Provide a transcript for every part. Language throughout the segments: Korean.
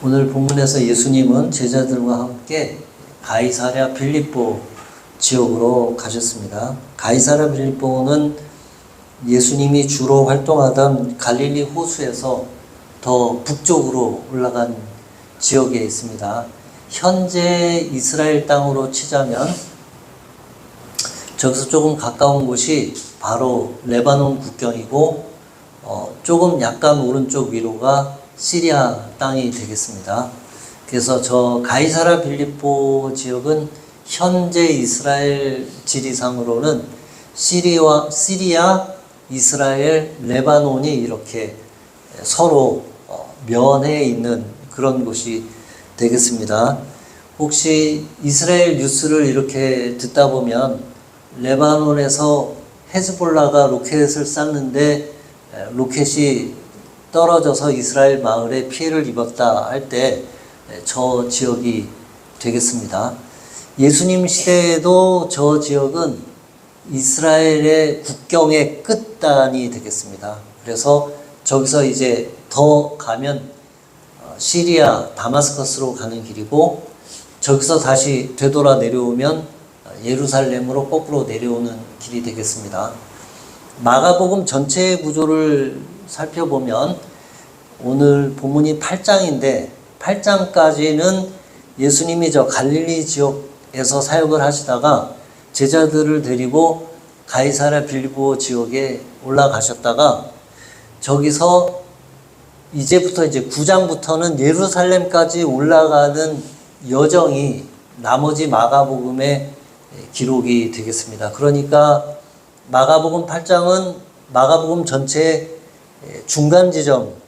오늘 본문에서 예수님은 제자들과 함께 가이사랴 빌립보 지역으로 가셨습니다. 가이사랴 빌립보는 예수님이 주로 활동하던 갈릴리 호수에서 더 북쪽으로 올라간 지역에 있습니다. 현재 이스라엘 땅으로 치자면 저기서 조금 가까운 곳이 바로 레바논 국경이고 조금 약간 오른쪽 위로가 시리아 땅이 되겠습니다. 그래서 저 가이사랴 빌립보 지역은 현재 이스라엘 지리상으로는 시리아, 이스라엘, 레바논이 이렇게 서로 면해 있는 그런 곳이 되겠습니다. 혹시 이스라엘 뉴스를 이렇게 듣다 보면 레바논에서 헤즈볼라가 로켓을 쐈는데 로켓이 떨어져서 이스라엘 마을에 피해를 입었다 할 때 저 지역이 되겠습니다. 예수님 시대에도 저 지역은 이스라엘의 국경의 끝단이 되겠습니다. 그래서 저기서 이제 더 가면 시리아 다마스커스로 가는 길이고 저기서 다시 되돌아 내려오면 예루살렘으로 거꾸로 내려오는 길이 되겠습니다. 마가복음 전체의 구조를 살펴보면 오늘 본문이 8장인데 8장까지는 예수님이 저 갈릴리 지역에서 사역을 하시다가 제자들을 데리고 가이사랴 빌립보 지역에 올라가셨다가 저기서 이제부터 이제 9장부터는 예루살렘까지 올라가는 여정이 나머지 마가복음의 기록이 되겠습니다. 그러니까 마가복음 8장은 마가복음 전체의 중간 지점,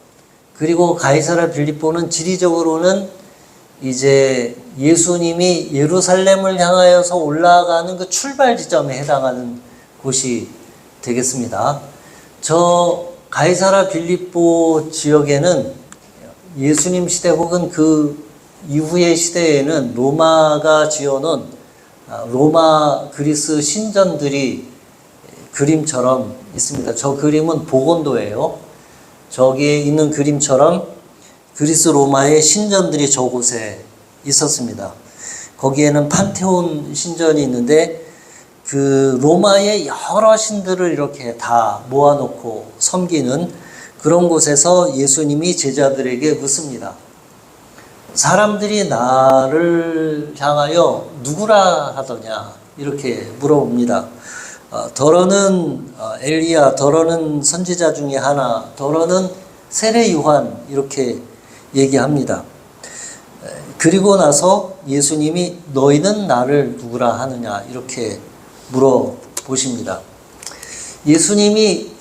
그리고 가이사랴 빌립보는 지리적으로는 이제 예수님이 예루살렘을 향하여서 올라가는 그 출발 지점에 해당하는 곳이 되겠습니다. 저 가이사랴 빌립보 지역에는 예수님 시대 혹은 그 이후의 시대에는 로마가 지어놓은 로마 그리스 신전들이 그림처럼 있습니다. 저 그림은 보곤도예요. 저기에 있는 그림처럼 그리스 로마의 신전들이 저곳에 있었습니다. 거기에는 판테온 신전이 있는데 그 로마의 여러 신들을 이렇게 다 모아놓고 섬기는 그런 곳에서 예수님이 제자들에게 묻습니다. 사람들이 나를 향하여 누구라 하더냐 이렇게 물어봅니다. 더러는 엘리야, 더러는 선지자 중에 하나, 더러는 세례 요한 이렇게 얘기합니다. 그리고 나서 예수님이 너희는 나를 누구라 하느냐 이렇게 물어보십니다. 예수님이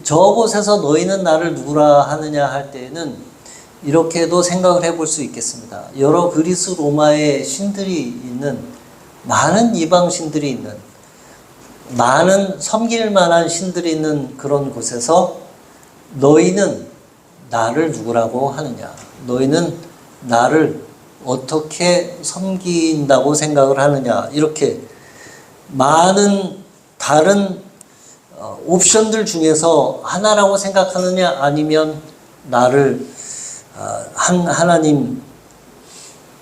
저곳에서 너희는 나를 누구라 하느냐 할 때에는 이렇게도 생각을 해볼 수 있겠습니다. 여러 그리스 로마의 신들이 있는 많은 이방 신들이 있는 많은 섬길 만한 신들이 있는 그런 곳에서 너희는 나를 누구라고 하느냐? 너희는 나를 어떻게 섬긴다고 생각을 하느냐? 이렇게 많은 다른 옵션들 중에서 하나라고 생각하느냐? 아니면 나를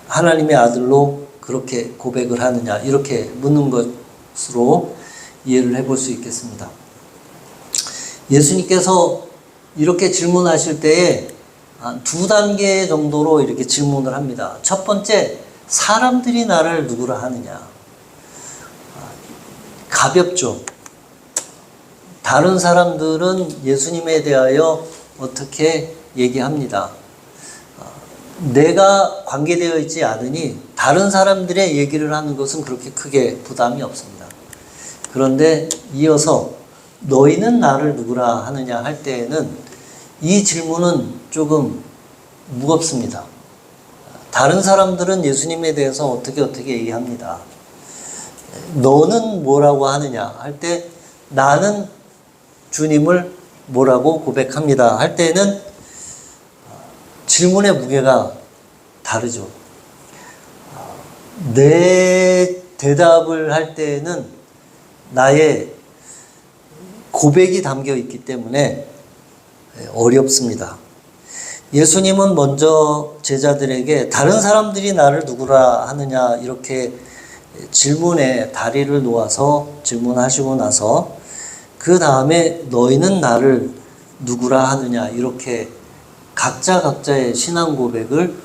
하나님의 아들로 그렇게 고백을 하느냐? 이렇게 묻는 것으로 이해를 해볼 수 있겠습니다. 예수님께서 이렇게 질문하실 때에 두 단계 정도로 이렇게 질문을 합니다. 첫 번째, 사람들이 나를 누구라 하느냐? 가볍죠. 다른 사람들은 예수님에 대하여 어떻게 얘기합니다. 내가 관계되어 있지 않으니 다른 사람들의 얘기를 하는 것은 그렇게 크게 부담이 없습니다. 그런데 이어서 너희는 나를 누구라 하느냐 할 때에는 이 질문은 조금 무겁습니다. 다른 사람들은 예수님에 대해서 어떻게 얘기합니다. 너는 뭐라고 하느냐 할 때 나는 주님을 뭐라고 고백합니다 할 때는 질문의 무게가 다르죠. 내 대답을 할 때에는 나의 고백이 담겨 있기 때문에 어렵습니다. 예수님은 먼저 제자들에게 다른 사람들이 나를 누구라 하느냐 이렇게 질문에 다리를 놓아서 질문하시고 나서 그 다음에 너희는 나를 누구라 하느냐 이렇게 각자의 신앙 고백을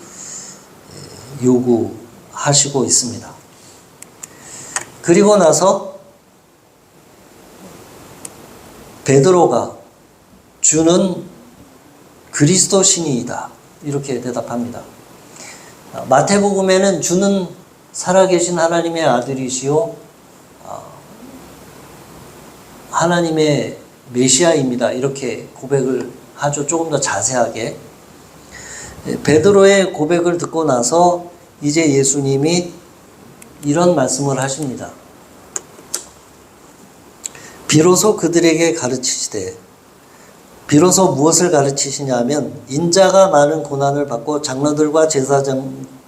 요구하시고 있습니다. 그리고 나서 베드로가 주는 그리스도신이다 이렇게 대답합니다. 마태복음에는 주는 살아계신 하나님의 아들이시요 하나님의 메시아입니다 이렇게 고백을 하죠. 조금 더 자세하게. 베드로의 고백을 듣고 나서 이제 예수님이 이런 말씀을 하십니다. 비로소 그들에게 가르치시되, 비로소 무엇을 가르치시냐면 인자가 많은 고난을 받고 장로들과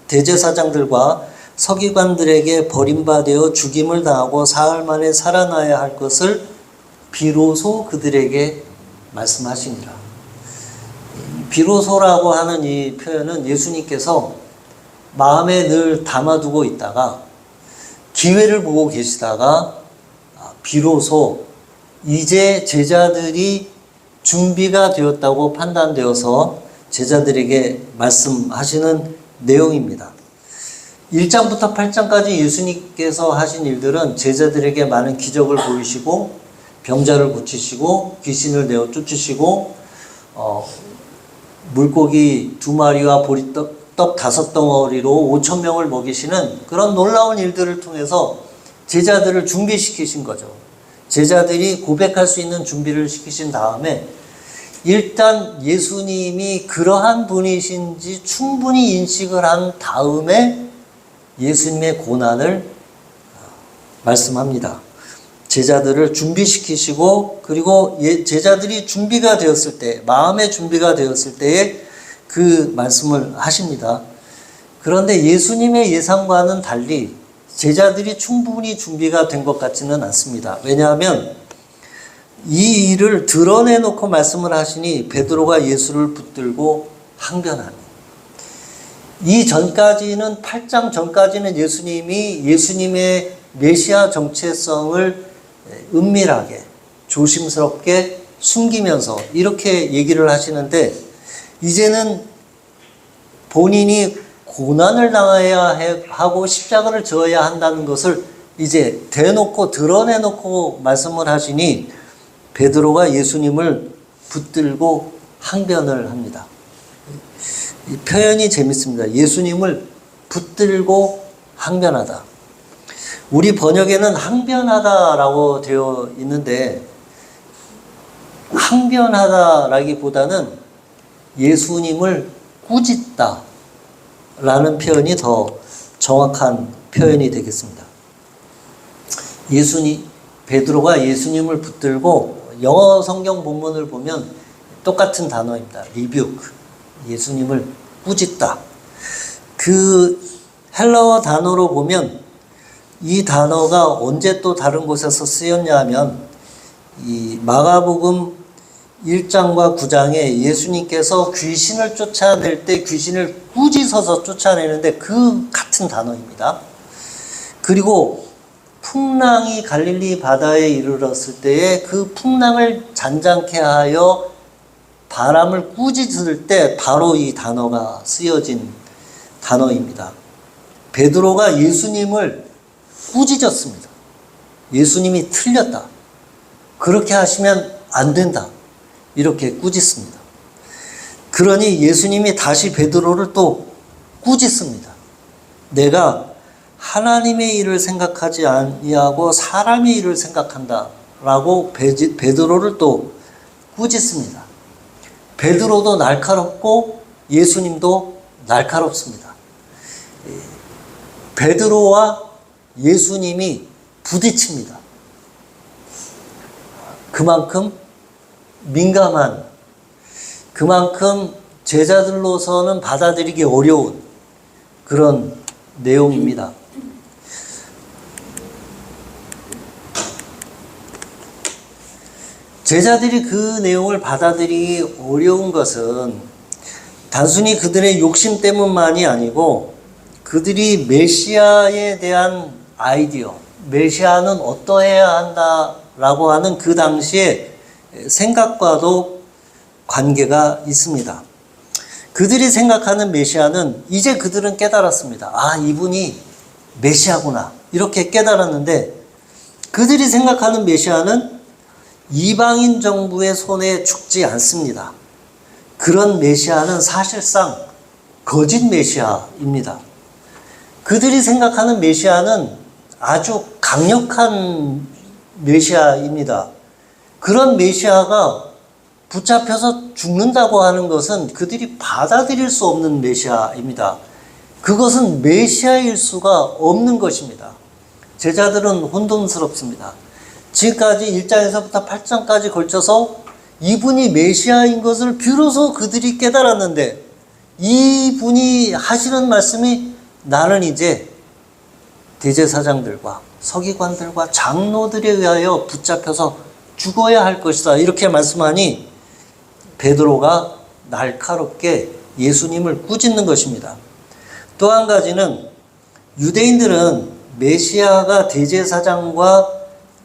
대제사장들과 서기관들에게 버림받아 죽임을 당하고 사흘 만에 살아나야 할 것을 비로소 그들에게 말씀하시니라. 비로소라고 하는 이 표현은 예수님께서 마음에 늘 담아두고 있다가 기회를 보고 계시다가 비로소 이제 제자들이 준비가 되었다고 판단되어서 제자들에게 말씀하시는 내용입니다. 1장부터 8장까지 예수님께서 하신 일들은 제자들에게 많은 기적을 보이시고 병자를 고치시고 귀신을 내어 쫓으시고 물고기 2마리와 보리떡 5덩어리로 5,000명을 먹이시는 그런 놀라운 일들을 통해서 제자들을 준비시키신 거죠. 제자들이 고백할 수 있는 준비를 시키신 다음에 일단 예수님이 그러한 분이신지 충분히 인식을 한 다음에 예수님의 고난을 말씀합니다. 제자들을 준비시키시고 그리고 제자들이 준비가 되었을 때, 마음의 준비가 되었을 때에 그 말씀을 하십니다. 그런데 예수님의 예상과는 달리 제자들이 충분히 준비가 된 것 같지는 않습니다. 왜냐하면 이 일을 드러내놓고 말씀을 하시니 베드로가 예수를 붙들고 항변하니, 이 전까지는 8장 전까지는 예수님이 예수님의 메시아 정체성을 은밀하게 조심스럽게 숨기면서 이렇게 얘기를 하시는데 이제는 본인이 고난을 당해야 하고 십자가를 져야 한다는 것을 이제 대놓고 드러내놓고 말씀을 하시니 베드로가 예수님을 붙들고 항변을 합니다. 이 표현이 재밌습니다. 예수님을 붙들고 항변하다. 우리 번역에는 항변하다라고 되어 있는데 항변하다라기보다는 예수님을 꾸짖다 라는 표현이 더 정확한 표현이 되겠습니다. 베드로가 예수님을 붙들고 영어 성경 본문을 보면 똑같은 단어입니다. rebuke. 예수님을 꾸짖다. 그 헬라어 단어로 보면 이 단어가 언제 또 다른 곳에서 쓰였냐 하면 이 마가복음 1장과 9장에 예수님께서 귀신을 쫓아낼 때 귀신을 꾸짖어서 쫓아내는데 그 같은 단어입니다. 그리고 풍랑이 갈릴리 바다에 이르렀을 때에 그 풍랑을 잔잔케 하여 바람을 꾸짖을 때 바로 이 단어가 쓰여진 단어입니다. 베드로가 예수님을 꾸짖었습니다. 예수님이 틀렸다. 그렇게 하시면 안 된다. 이렇게 꾸짖습니다. 그러니 예수님이 다시 베드로를 또 꾸짖습니다. 내가 하나님의 일을 생각하지 아니하고 사람의 일을 생각한다 라고 베드로를 또 꾸짖습니다. 베드로도 날카롭고 예수님도 날카롭습니다. 베드로와 예수님이 부딪힙니다. 그만큼 민감한, 그만큼 제자들로서는 받아들이기 어려운 그런 내용입니다. 제자들이 그 내용을 받아들이기 어려운 것은 단순히 그들의 욕심 때문만이 아니고 그들이 메시아에 대한 아이디어, 메시아는 어떠해야 한다라고 하는 그 당시의 생각과도 관계가 있습니다. 그들이 생각하는 메시아는 이제 그들은 깨달았습니다. 아, 이분이 메시아구나. 이렇게 깨달았는데 그들이 생각하는 메시아는 이방인 정부의 손에 죽지 않습니다. 그런 메시아는 사실상 거짓 메시아입니다. 그들이 생각하는 메시아는 아주 강력한 메시아입니다. 그런 메시아가 붙잡혀서 죽는다고 하는 것은 그들이 받아들일 수 없는 메시아입니다. 그것은 메시아일 수가 없는 것입니다. 제자들은 혼돈스럽습니다. 지금까지 1장에서부터 8장까지 걸쳐서 이분이 메시아인 것을 비로소 그들이 깨달았는데 이분이 하시는 말씀이 나는 이제 대제사장들과 서기관들과 장로들에 의하여 붙잡혀서 죽어야 할 것이다. 이렇게 말씀하니 베드로가 날카롭게 예수님을 꾸짖는 것입니다. 또 한 가지는 유대인들은 메시아가 대제사장과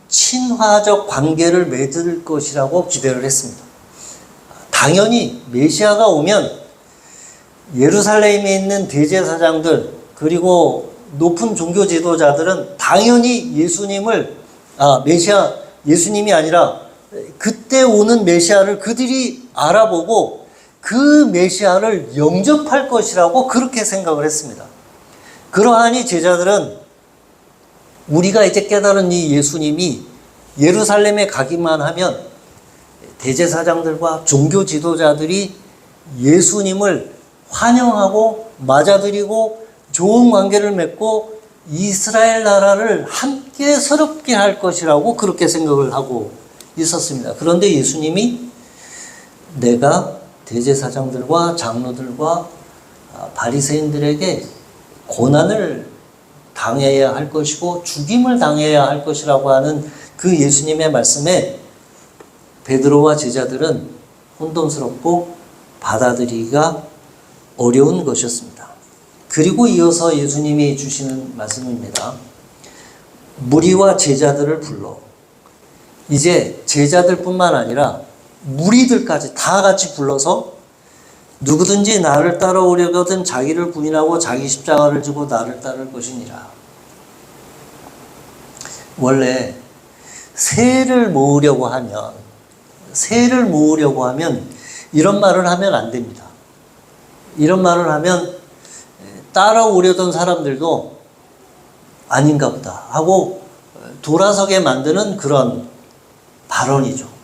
친화적 관계를 맺을 것이라고 기대를 했습니다. 당연히 메시아가 오면 예루살렘에 있는 대제사장들 그리고 높은 종교 지도자들은 당연히 예수님이 아니라 그때 오는 메시아를 그들이 알아보고 그 메시아를 영접할 것이라고 그렇게 생각을 했습니다. 그러하니 제자들은 우리가 이제 깨달은 이 예수님이 예루살렘에 가기만 하면 대제사장들과 종교 지도자들이 예수님을 환영하고 맞아들이고 좋은 관계를 맺고 이스라엘 나라를 함께 새롭게 할 것이라고 그렇게 생각을 하고 있었습니다. 그런데 예수님이 내가 대제사장들과 장로들과 바리새인들에게 고난을 당해야 할 것이고 죽임을 당해야 할 것이라고 하는 그 예수님의 말씀에 베드로와 제자들은 혼돈스럽고 받아들이기가 어려운 것이었습니다. 그리고 이어서 예수님이 주시는 말씀입니다. 무리와 제자들을 불러 이제 제자들뿐만 아니라 무리들까지 다 같이 불러서 누구든지 나를 따라오려거든 자기를 부인하고 자기 십자가를 지고 나를 따를 것이니라. 원래 세를 모으려고 하면 이런 말을 하면 안 됩니다. 이런 말을 하면 따라오려던 사람들도 아닌가 보다 하고 돌아서게 만드는 그런 발언이죠.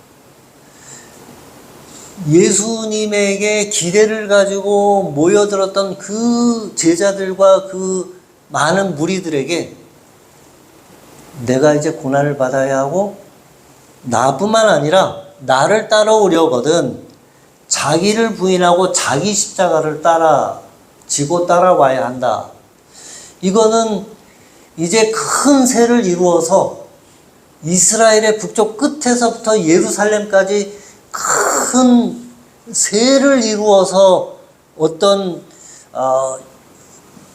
예수님에게 기대를 가지고 모여들었던 그 제자들과 그 많은 무리들에게 내가 이제 고난을 받아야 하고 나뿐만 아니라 나를 따라오려거든 자기를 부인하고 자기 십자가를 지고 따라와야 한다. 이거는 이제 큰 세를 이루어서 이스라엘의 북쪽 끝에서부터 예루살렘까지 큰 세를 이루어서 어떤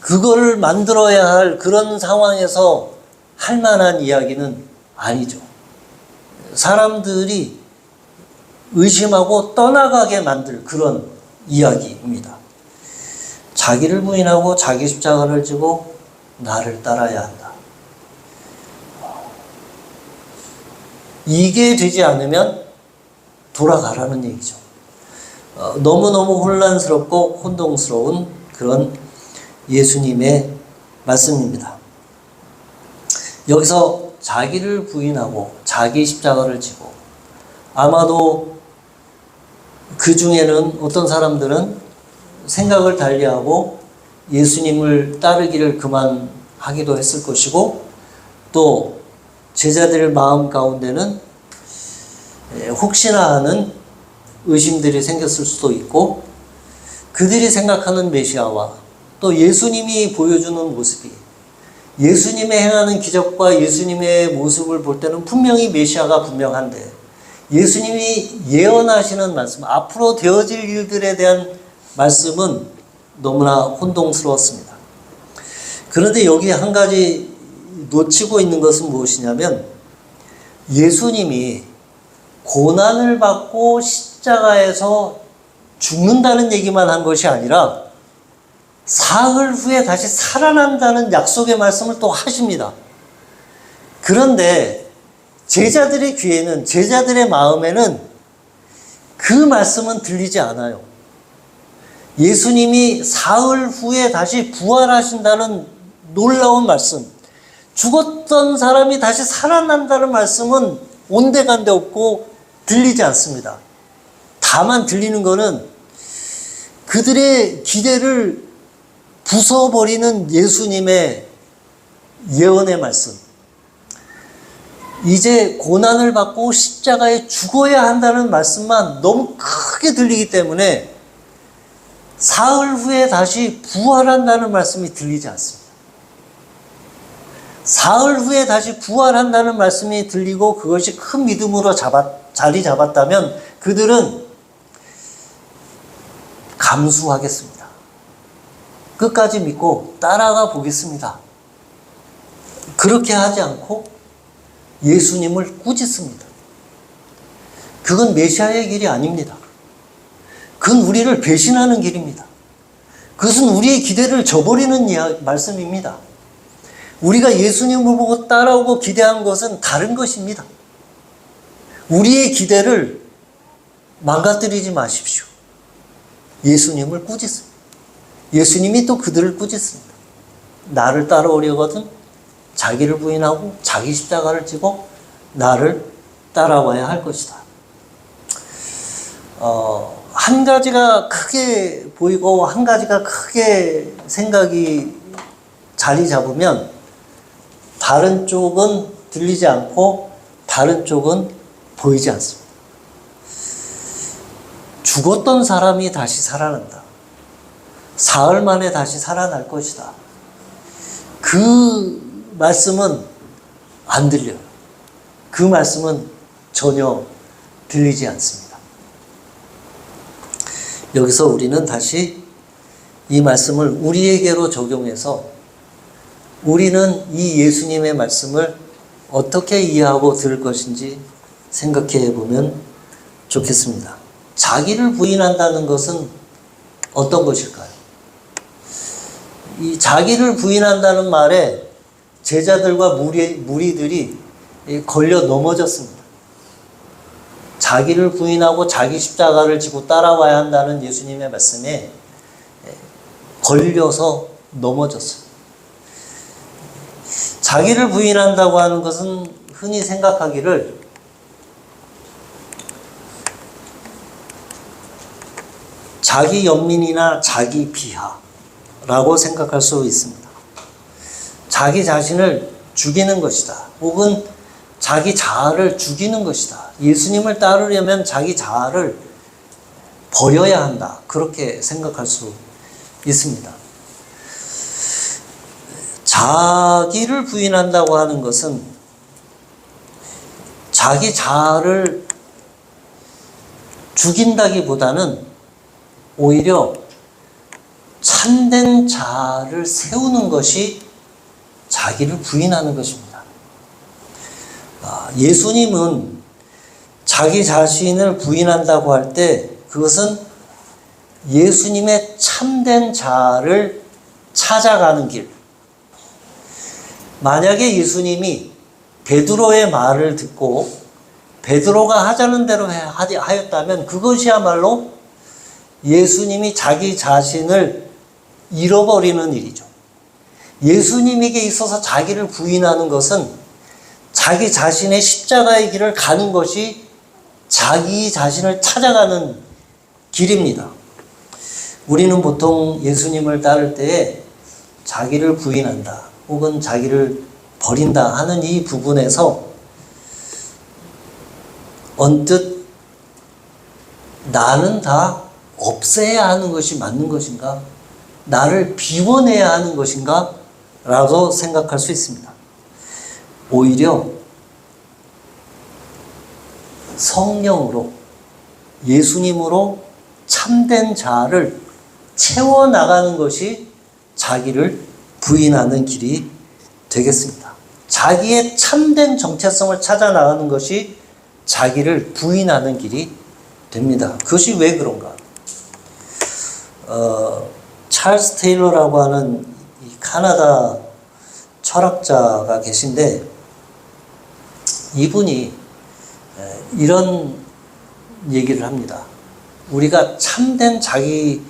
그거를 만들어야 할 그런 상황에서 할 만한 이야기는 아니죠. 사람들이 의심하고 떠나가게 만들 그런 이야기입니다. 자기를 부인하고 자기 십자가를 지고 나를 따라야 한다. 이게 되지 않으면 돌아가라는 얘기죠. 너무너무 혼란스럽고 혼동스러운 그런 예수님의 말씀입니다. 여기서 자기를 부인하고 자기 십자가를 지고 아마도 그 중에는 어떤 사람들은 생각을 달리하고 예수님을 따르기를 그만하기도 했을 것이고 또 제자들의 마음 가운데는 혹시나 하는 의심들이 생겼을 수도 있고 그들이 생각하는 메시아와 또 예수님이 보여주는 모습이 예수님의 행하는 기적과 예수님의 모습을 볼 때는 분명히 메시아가 분명한데 예수님이 예언하시는 말씀, 앞으로 되어질 일들에 대한 말씀은 너무나 혼동스러웠습니다. 그런데 여기 한 가지 놓치고 있는 것은 무엇이냐면 예수님이 고난을 받고 십자가에서 죽는다는 얘기만 한 것이 아니라 사흘 후에 다시 살아난다는 약속의 말씀을 또 하십니다. 그런데 제자들의 귀에는, 제자들의 마음에는 그 말씀은 들리지 않아요. 예수님이 사흘 후에 다시 부활하신다는 놀라운 말씀, 죽었던 사람이 다시 살아난다는 말씀은 온데간데 없고 들리지 않습니다. 다만 들리는 것은 그들의 기대를 부숴버리는 예수님의 예언의 말씀. 이제 고난을 받고 십자가에 죽어야 한다는 말씀만 너무 크게 들리기 때문에 사흘 후에 다시 부활한다는 말씀이 들리지 않습니다. 사흘 후에 다시 부활한다는 말씀이 들리고 그것이 큰 믿음으로 자리 잡았다면 그들은 감수하겠습니다. 끝까지 믿고 따라가 보겠습니다. 그렇게 하지 않고 예수님을 꾸짖습니다. 그건 메시아의 길이 아닙니다. 그건 우리를 배신하는 길입니다. 그것은 우리의 기대를 저버리는 말씀입니다. 우리가 예수님을 보고 따라오고 기대한 것은 다른 것입니다. 우리의 기대를 망가뜨리지 마십시오. 예수님을 꾸짖습니다. 예수님이 또 그들을 꾸짖습니다. 나를 따라오려거든 자기를 부인하고 자기 십자가를 지고 나를 따라와야 할 것이다. 한 가지가 크게 보이고 한 가지가 크게 생각이 자리 잡으면 다른 쪽은 들리지 않고 다른 쪽은 보이지 않습니다. 죽었던 사람이 다시 살아난다. 사흘 만에 다시 살아날 것이다. 그 말씀은 안 들려요. 그 말씀은 전혀 들리지 않습니다. 여기서 우리는 다시 이 말씀을 우리에게로 적용해서 우리는 이 예수님의 말씀을 어떻게 이해하고 들을 것인지 생각해 보면 좋겠습니다. 자기를 부인한다는 것은 어떤 것일까요? 이 자기를 부인한다는 말에 제자들과 무리들이 걸려 넘어졌습니다. 자기를 부인하고 자기 십자가를 지고 따라와야 한다는 예수님의 말씀에 걸려서 넘어졌어요. 자기를 부인한다고 하는 것은 흔히 생각하기를 자기 연민이나 자기 비하라고 생각할 수 있습니다. 자기 자신을 죽이는 것이다. 혹은 자기 자아를 죽이는 것이다. 예수님을 따르려면 자기 자아를 버려야 한다. 그렇게 생각할 수 있습니다. 자기를 부인한다고 하는 것은 자기 자아를 죽인다기보다는 오히려 참된 자아를 세우는 것이 자기를 부인하는 것입니다. 예수님은 자기 자신을 부인한다고 할 때 그것은 예수님의 참된 자아를 찾아가는 길. 만약에 예수님이 베드로의 말을 듣고 베드로가 하자는 대로 하였다면 그것이야말로 예수님이 자기 자신을 잃어버리는 일이죠. 예수님에게 있어서 자기를 부인하는 것은 자기 자신의 십자가의 길을 가는 것이 자기 자신을 찾아가는 길입니다. 우리는 보통 예수님을 따를 때에 자기를 부인한다 혹은 자기를 버린다 하는 이 부분에서 언뜻 나는 다 없애야 하는 것이 맞는 것인가? 나를 비워내야 하는 것인가? 라고 생각할 수 있습니다. 오히려 성령으로 예수님으로 참된 자아를 채워나가는 것이 자기를 부인하는 길이 되겠습니다. 자기의 참된 정체성을 찾아 나가는 것이 자기를 부인하는 길이 됩니다. 그것이 왜 그런가? 찰스 테일러라고 하는 이 카나다 철학자가 계신데, 이분이 이런 얘기를 합니다. 우리가 참된 자기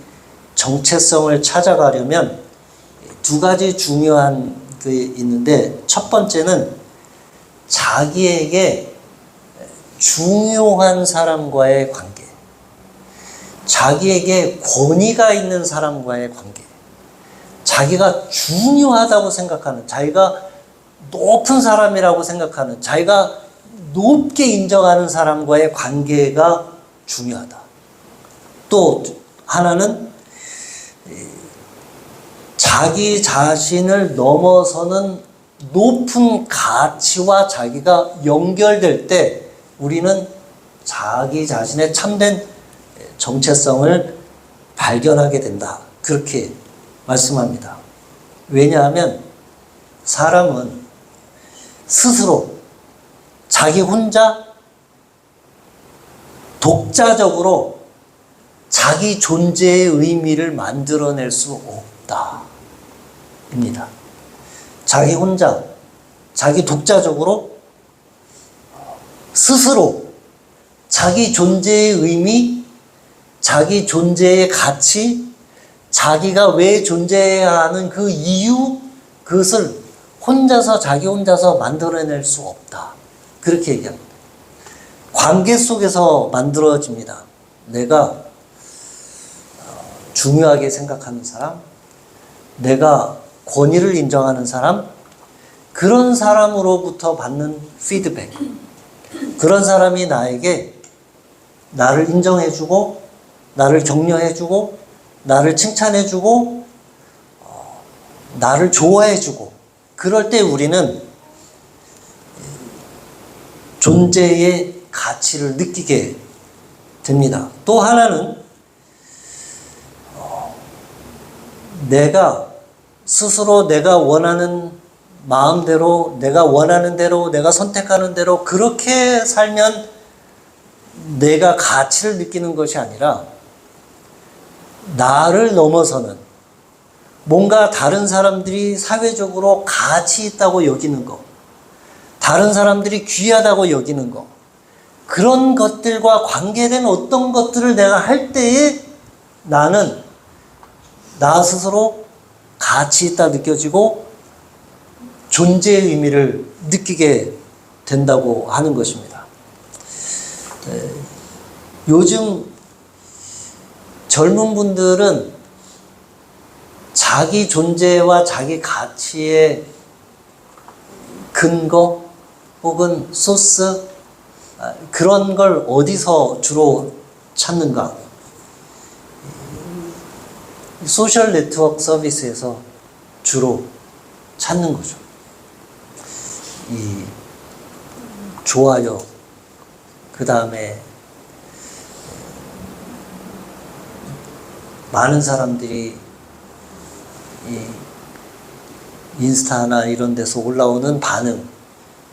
정체성을 찾아가려면 두 가지 중요한 게 있는데, 첫 번째는 자기에게 중요한 사람과의 관계, 자기에게 권위가 있는 사람과의 관계, 자기가 중요하다고 생각하는, 자기가 높은 사람이라고 생각하는, 자기가 높게 인정하는 사람과의 관계가 중요하다. 또 하나는 자기 자신을 넘어서는 높은 가치와 자기가 연결될 때 우리는 자기 자신의 참된 정체성을 발견하게 된다. 그렇게 말씀합니다. 왜냐하면 사람은 스스로 자기 혼자 독자적으로 자기 존재의 의미를 만들어낼 수 없다. 입니다. 자기 혼자, 자기 독자적으로 스스로 자기 존재의 의미, 자기 존재의 가치, 자기가 왜 존재해야 하는 그 이유, 그것을 혼자서, 자기 혼자서 만들어낼 수 없다. 그렇게 얘기합니다. 관계 속에서 만들어집니다. 내가 중요하게 생각하는 사람, 내가 권위를 인정하는 사람, 그런 사람으로부터 받는 피드백, 그런 사람이 나에게 나를 인정해주고, 나를 격려해주고, 나를 칭찬해주고, 나를 좋아해주고, 그럴 때 우리는 존재의 가치를 느끼게 됩니다. 또 하나는 내가 스스로 내가 원하는 마음대로, 내가 원하는 대로, 내가 선택하는 대로 그렇게 살면 내가 가치를 느끼는 것이 아니라 나를 넘어서는 뭔가 다른 사람들이 사회적으로 가치 있다고 여기는 것, 다른 사람들이 귀하다고 여기는 것, 그런 것들과 관계된 어떤 것들을 내가 할 때에 나는 나 스스로 가치 있다 느껴지고 존재의 의미를 느끼게 된다고 하는 것입니다. 요즘 젊은 분들은 자기 존재와 자기 가치의 근거 혹은 소스, 그런 걸 어디서 주로 찾는가? 소셜 네트워크 서비스에서 주로 찾는 거죠. 이 좋아요, 그 다음에 많은 사람들이 이 인스타나 이런 데서 올라오는 반응,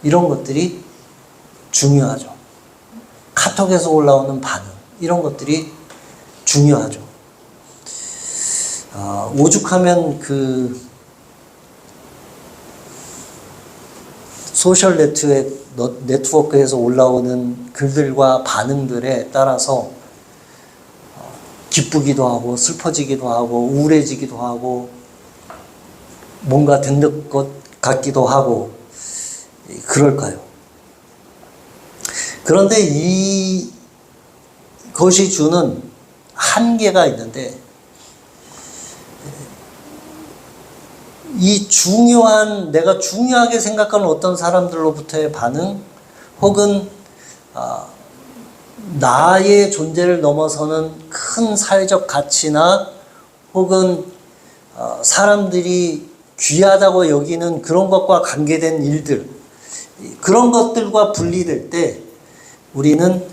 이런 것들이 중요하죠. 카톡에서 올라오는 반응, 이런 것들이 중요하죠. 오죽하면 그 소셜 네트워크에서 올라오는 글들과 반응들에 따라서 기쁘기도 하고 슬퍼지기도 하고 우울해지기도 하고 뭔가 된 것 같기도 하고 그럴까요? 그런데 이것이 주는 한계가 있는데, 이 중요한, 내가 중요하게 생각하는 어떤 사람들로부터의 반응, 혹은 나의 존재를 넘어서는 큰 사회적 가치나 혹은 사람들이 귀하다고 여기는 그런 것과 관계된 일들, 그런 것들과 분리될 때 우리는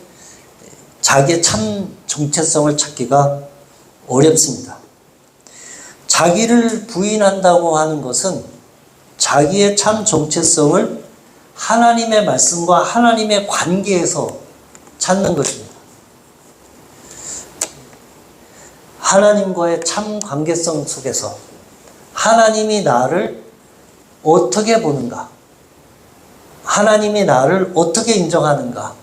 자기의 참 정체성을 찾기가 어렵습니다. 자기를 부인한다고 하는 것은 자기의 참 정체성을 하나님의 말씀과 하나님의 관계에서 찾는 것입니다. 하나님과의 참 관계성 속에서 하나님이 나를 어떻게 보는가? 하나님이 나를 어떻게 인정하는가?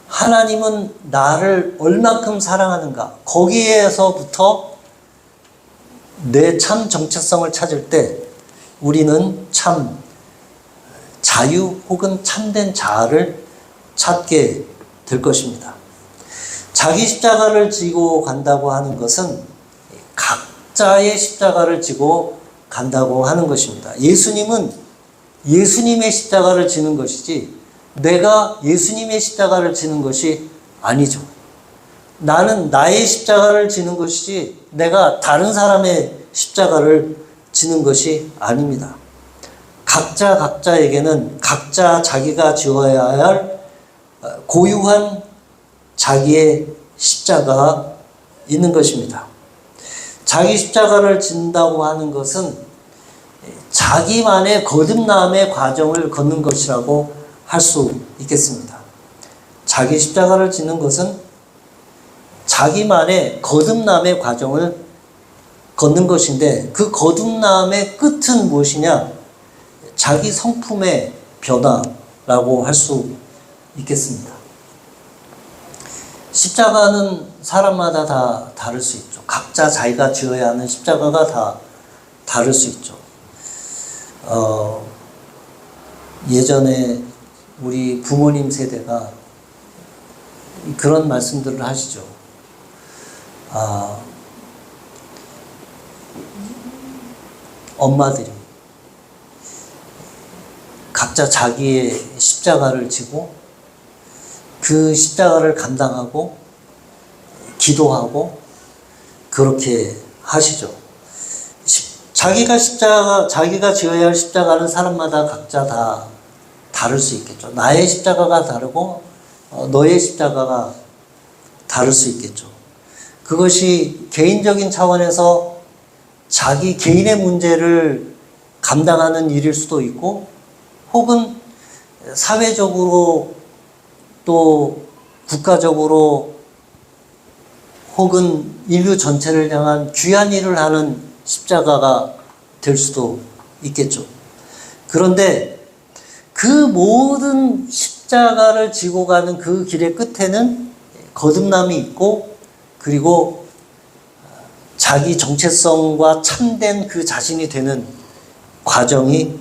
하나님은 나를 얼만큼 사랑하는가? 거기에서부터 내 참 정체성을 찾을 때 우리는 참 자유 혹은 참된 자아를 찾게 될 것입니다. 자기 십자가를 지고 간다고 하는 것은 각자의 십자가를 지고 간다고 하는 것입니다. 예수님은 예수님의 십자가를 지는 것이지 내가 예수님의 십자가를 지는 것이 아니죠. 나는 나의 십자가를 지는 것이지 내가 다른 사람의 십자가를 지는 것이 아닙니다. 각자에게는 각자 자기가 지어야 할 고유한 자기의 십자가가 있는 것입니다. 자기 십자가를 진다고 하는 것은 자기만의 거듭남의 과정을 걷는 것이라고 할 수 있겠습니다. 자기 십자가를 지는 것은 자기만의 거듭남의 과정을 걷는 것인데 그 거듭남의 끝은 무엇이냐? 자기 성품의 변화라고 할 수 있겠습니다. 십자가는 사람마다 다 다를 수 있죠. 각자 자기가 지어야 하는 십자가가 다 다를 수 있죠. 예전에 우리 부모님 세대가 그런 말씀들을 하시죠. 엄마들이 각자 자기의 십자가를 지고 그 십자가를 감당하고 기도하고 그렇게 하시죠. 자기가 지어야 할 십자가는 사람마다 각자 다 다를 수 있겠죠. 나의 십자가가 다르고 너의 십자가가 다를 수 있겠죠. 그것이 개인적인 차원에서 자기 개인의 문제를 감당하는 일일 수도 있고 혹은 사회적으로 또 국가적으로 혹은 인류 전체를 향한 귀한 일을 하는 십자가가 될 수도 있겠죠. 그런데 그 모든 십자가를 지고 가는 그 길의 끝에는 거듭남이 있고 그리고 자기 정체성과 참된 그 자신이 되는 과정이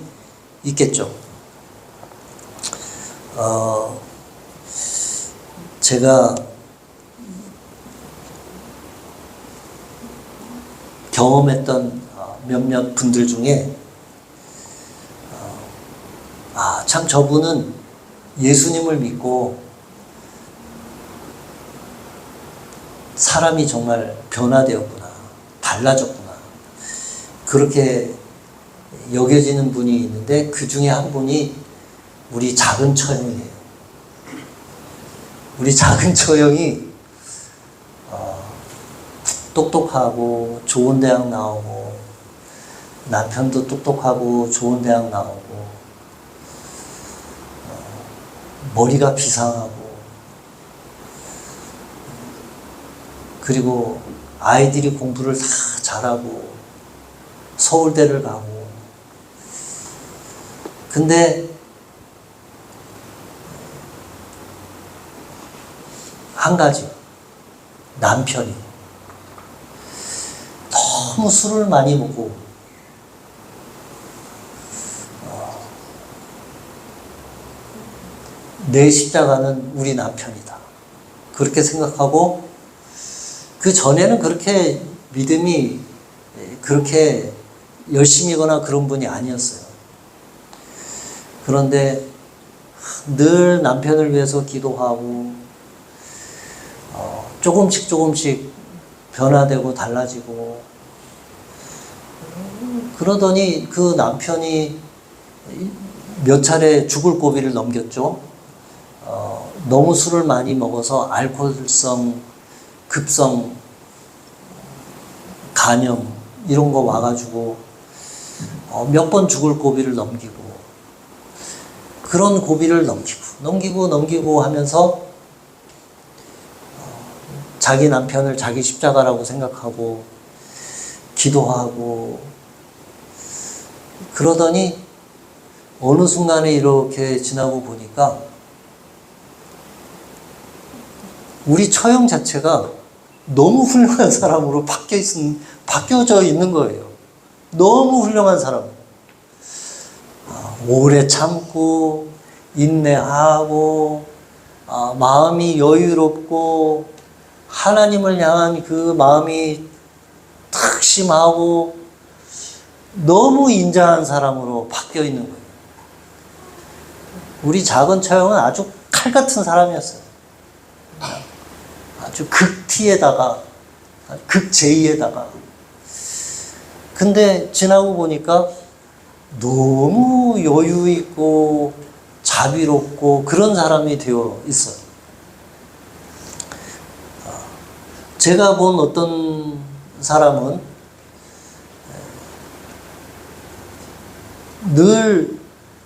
있겠죠. 제가 경험했던 몇몇 분들 중에 참 저분은 예수님을 믿고 사람이 정말 변화되었구나, 달라졌구나 그렇게 여겨지는 분이 있는데 그 중에 한 분이 우리 작은 처형이에요. 우리 작은 처형이 똑똑하고 좋은 대학 나오고 남편도 똑똑하고 좋은 대학 나오고 머리가 비상하고 그리고 아이들이 공부를 다 잘하고 서울대를 가고 근데 한 가지 남편이 너무 술을 많이 먹고 내 십자가는 우리 남편이다 그렇게 생각하고 그 전에는 그렇게 믿음이 그렇게 열심이거나 그런 분이 아니었어요. 그런데 늘 남편을 위해서 기도하고 조금씩 변화되고 달라지고 그러더니 그 남편이 몇 차례 죽을 고비를 넘겼죠. 너무 술을 많이 먹어서 알코올성 급성 간염이 이런 거 와가지고 몇 번 죽을 고비를 넘기고 그런 고비를 넘기고 하면서 자기 남편을 자기 십자가라고 생각하고 기도하고 그러더니 어느 순간에 이렇게 지나고 보니까 우리 처형 자체가 너무 훌륭한 사람으로 바뀌어져 있는 거예요. 너무 훌륭한 사람. 오래 참고 인내하고 마음이 여유롭고 하나님을 향한 그 마음이 특심하고 너무 인자한 사람으로 바뀌어 있는 거예요. 우리 작은 처형은 아주 칼 같은 사람이었어요. 아주 극T에다가 극J에다가. 근데 지나고 보니까 너무 여유 있고 자비롭고 그런 사람이 되어 있어요. 제가 본 어떤 사람은 늘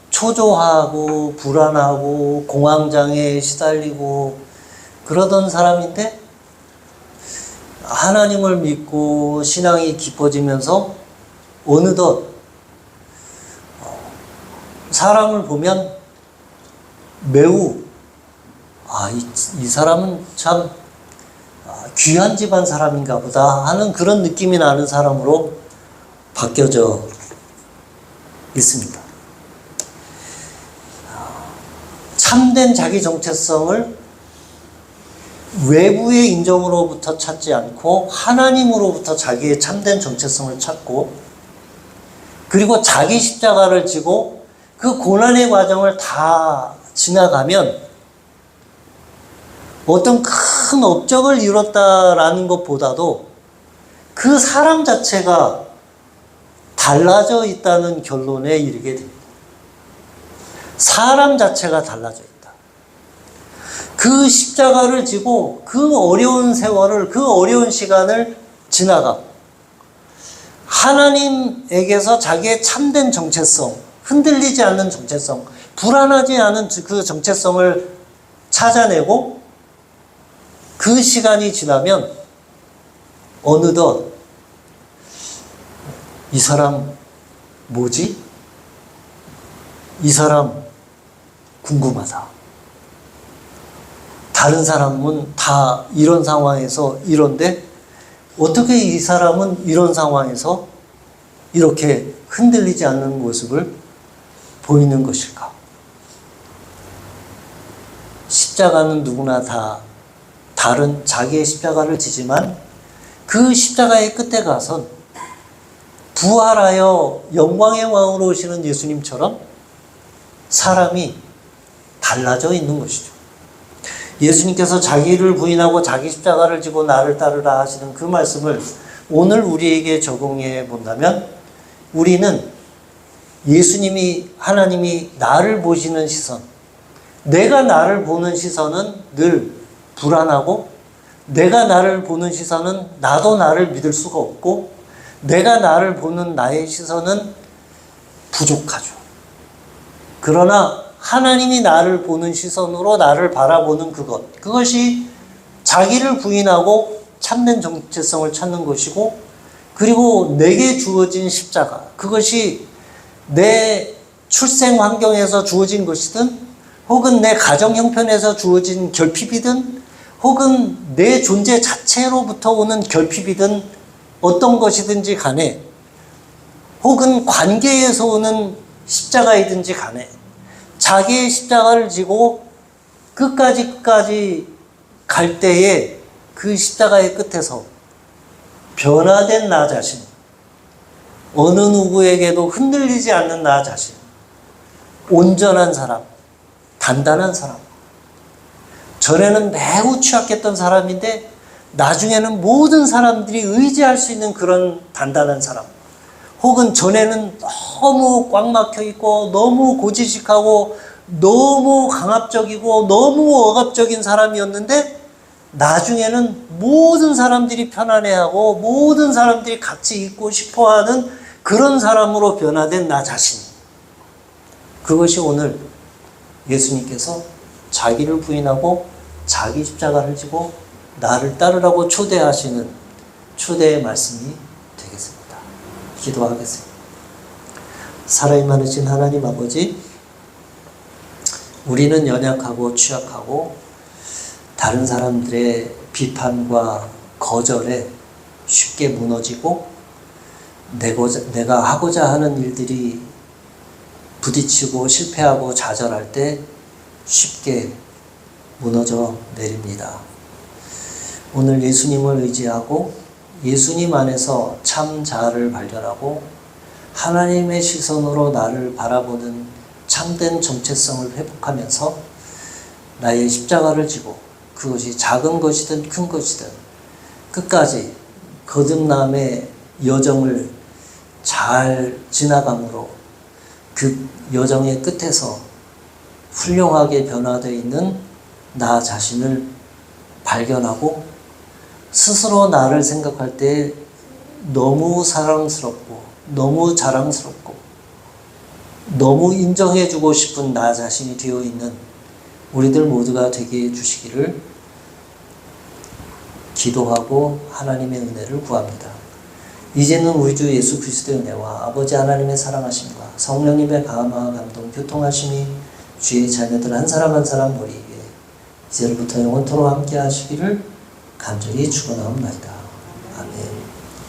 초조하고 불안하고 공황장애에 시달리고 그러던 사람인데 하나님을 믿고 신앙이 깊어지면서 어느덧 사람을 보면 매우 이 사람은 참 귀한 집안 사람인가 보다 하는 그런 느낌이 나는 사람으로 바뀌어져 있습니다. 참된 자기 정체성을 외부의 인정으로부터 찾지 않고 하나님으로부터 자기의 참된 정체성을 찾고 그리고 자기 십자가를 지고 그 고난의 과정을 다 지나가면 어떤 큰 업적을 이뤘다라는 것보다도 그 사람 자체가 달라져 있다는 결론에 이르게 됩니다. 사람 자체가 달라져 있다. 그 십자가를 지고 그 어려운 세월을, 그 어려운 시간을 지나가 하나님에게서 자기의 참된 정체성, 흔들리지 않는 정체성, 불안하지 않은 그 정체성을 찾아내고 그 시간이 지나면 어느덧 이 사람 뭐지? 이 사람 궁금하다. 다른 사람은 다 이런 상황에서 이런데 어떻게 이 사람은 이런 상황에서 이렇게 흔들리지 않는 모습을 보이는 것일까? 십자가는 누구나 다 다른 자기의 십자가를 지지만 그 십자가의 끝에 가선 부활하여 영광의 왕으로 오시는 예수님처럼 사람이 달라져 있는 것이죠. 예수님께서 자기를 부인하고 자기 십자가를 지고 나를 따르라 하시는 그 말씀을 오늘 우리에게 적용해 본다면 우리는 예수님이, 하나님이 나를 보시는 시선, 내가 나를 보는 시선은 늘 불안하고 내가 나를 보는 시선은 나도 나를 믿을 수가 없고 내가 나를 보는 나의 시선은 부족하죠. 그러나 하나님이 나를 보는 시선으로 나를 바라보는 그것이 자기를 부인하고 참된 정체성을 찾는 것이고 그리고 내게 주어진 십자가, 그것이 내 출생 환경에서 주어진 것이든 혹은 내 가정 형편에서 주어진 결핍이든 혹은 내 존재 자체로부터 오는 결핍이든 어떤 것이든지 간에 혹은 관계에서 오는 십자가이든지 간에 자기의 십자가를 지고 끝까지 갈 때에 그 십자가의 끝에서 변화된 나 자신, 어느 누구에게도 흔들리지 않는 나 자신, 온전한 사람, 단단한 사람. 전에는 매우 취약했던 사람인데 나중에는 모든 사람들이 의지할 수 있는 그런 단단한 사람. 혹은 전에는 너무 꽉 막혀 있고 너무 고지식하고 너무 강압적이고 너무 억압적인 사람이었는데 나중에는 모든 사람들이 편안해하고 모든 사람들이 같이 있고 싶어하는 그런 사람으로 변화된 나 자신. 그것이 오늘 예수님께서 자기를 부인하고 자기 십자가를 지고 나를 따르라고 초대하시는 초대의 말씀이 되겠습니다. 기도하겠습니다. 사랑이 많으신 하나님 아버지, 우리는 연약하고 취약하고 다른 사람들의 비판과 거절에 쉽게 무너지고 내가 하고자 하는 일들이 부딪히고 실패하고 좌절할 때 쉽게 무너져 내립니다. 오늘 예수님을 의지하고 예수님 안에서 참 자아를 발견하고 하나님의 시선으로 나를 바라보는 참된 정체성을 회복하면서 나의 십자가를 지고 그것이 작은 것이든 큰 것이든 끝까지 거듭남의 여정을 잘 지나감으로 그 여정의 끝에서 훌륭하게 변화되어 있는 나 자신을 발견하고 스스로 나를 생각할 때 너무 사랑스럽고 너무 자랑스럽고 너무 인정해주고 싶은 나 자신이 되어 있는 우리들 모두가 되게 해주시기를 기도하고 하나님의 은혜를 구합니다. 이제는 우리 주 예수 그리스도의 은혜와 아버지 하나님의 사랑하심과 성령님의 감화 감동 교통하심이 주의 자녀들 한 사람 한 사람 머리 위에 이제부터 영원토록 함께 하시기를 간절히 축원하옵나이다.